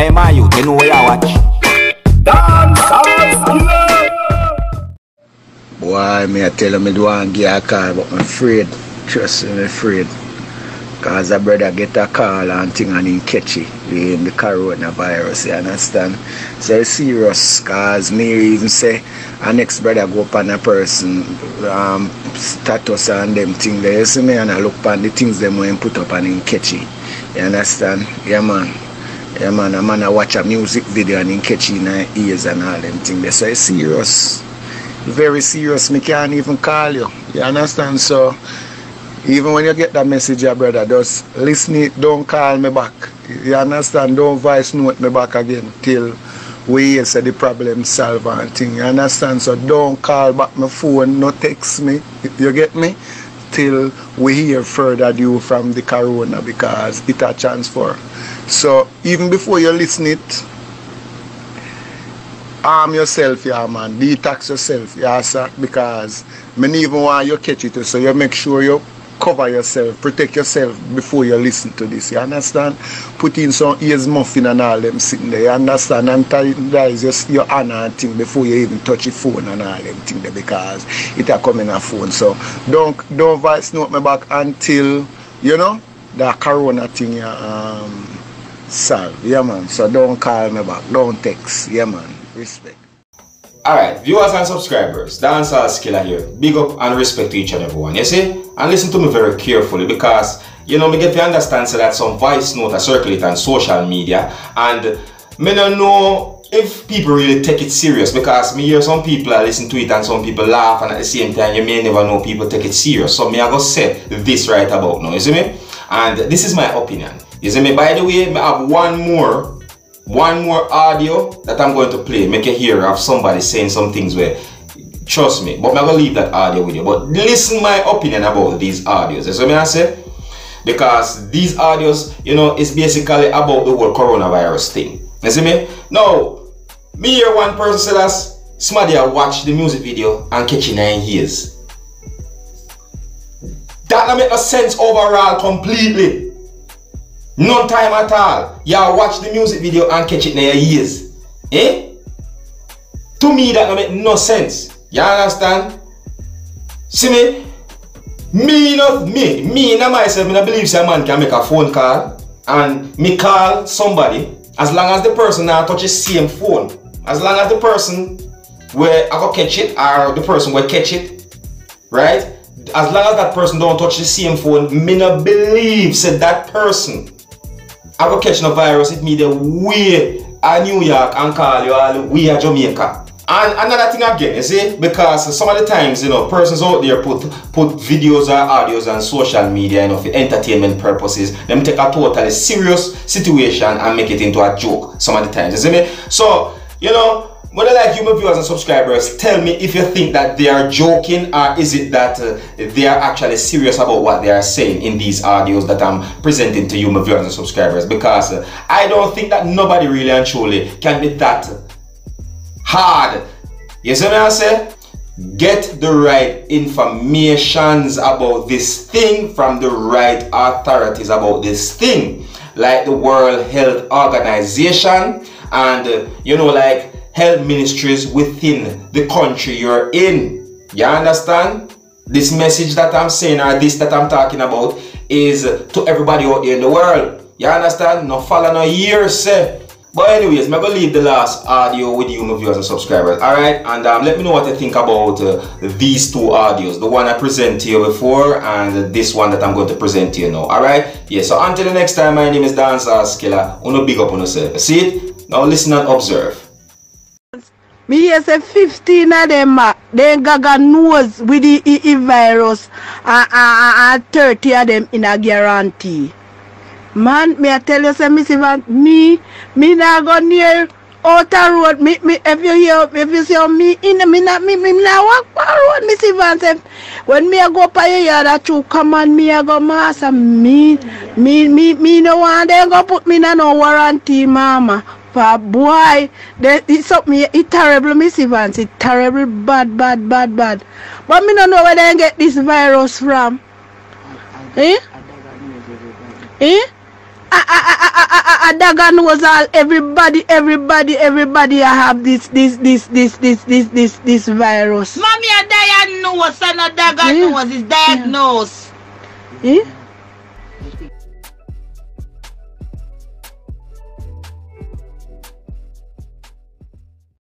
Hey, my youth, you know where you watch? Boy, me I tell you, me do want to get a call, but I'm afraid. Trust me, I'm afraid. Because a brother get a call and thing and him catch it in the coronavirus, you understand? So it's serious, because me even say our next brother go up on a person status and them things there. You see me, and I look on the things them when put up and him catch it. You understand? Yeah, man. Yeah, man, a man I watch a music video and him catch it in his ears and all them things there. So it's serious. Very serious. Me can't even call you. You understand? So even when you get that message, your brother, just listen it, don't call me back. You understand? Don't voice note me back again till we hear say the problem solved and thing. You understand? So don't call back my phone, no text me. You get me? Till we hear further due from the corona, because it a chance for. So even before you listen it, arm yourself, yeah, man. Detox yourself, yeah, sir. Because me even want you catch it, so you make sure you cover yourself, protect yourself before you listen to this. You understand? Put in some ears muffin and all them sitting there. You understand? And ties your hand and thing before you even touch your phone and all them thing there, because it a come in a phone. So don't voice note me back until you know the corona thing solve. Yeah, man. So don't call me back. Don't text. Yeah, man. Respect. Alright, viewers and subscribers, Dancehall Skilla here. Big up and respect to each and everyone, you see? And listen to me very carefully, because, you know, me get to understand so that some voice note are circulate on social media, and me don't know if people really take it serious, because me hear some people listen to it and some people laugh, and at the same time you may never know people take it serious. So me I go say this right about now, you see me? And this is my opinion. You see me? By the way, me have one more audio that I'm going to play, make you hear of somebody saying some things where, trust me, but I'm going to leave that audio with you. But listen my opinion about these audios. That's what I say. Because these audios, you know, it's basically about the whole coronavirus thing. You see me? Now, me hear one person say that somebody watch the music video and catch it 9 years. That don't make no sense overall completely. No time at all. Y'all watch the music video and catch it in your ears. Eh? To me, that don't make no sense. You understand? See me? Me and myself, I believe some man can make a phone call and me call somebody, as long as the person now touch the same phone. As long as the person where I go catch it or the person will catch it, right? As long as that person don't touch the same phone, me not believe said that person I go catch no virus, it me the way a New York and call you all we are Jamaica. And another thing again, you see, because some of the times, you know, persons out there put videos or audios on social media, you know, for entertainment purposes, them take a totally serious situation and make it into a joke some of the times, you see me? So, you know, whether like you, my viewers and subscribers, tell me if you think that they are joking, or is it that they are actually serious about what they are saying in these audios that I'm presenting to you, my viewers and subscribers, because I don't think that nobody really and truly can be that hard. You see what I say? Get the right informations about this thing from the right authorities about this thing, like the World Health Organization and you know, like health ministries within the country you're in. You understand? This message that I'm saying, or this that I'm talking about, is to everybody out there in the world. You understand? No follow no years, say. But anyways, I'm going to leave the last audio with you, my viewers and subscribers. Alright? And let me know what you think about these two audios. The one I presented to you before and this one that I'm going to present to you now. Alright? Yeah, so until the next time, my name is Dancehall Skilla. Uno big up on yourself. See it? Now listen and observe. Me hear say 15 of them they gaga nose with the virus and 30 of them in a guarantee. Man, me I tell you say me not go near outer road. Me if you see me not walk on road, me see van say when me I go up your yard that you come on me I go master me no want them go put me in no warranty, mama. For boy, it's something it terrible, Miss Evans. It's terrible, bad. But me don't know where they get this virus from. Eh? a dagger knows all. Everybody I have this virus. Mommy, a diagnose and a dagger knows is diagnosed. Eh?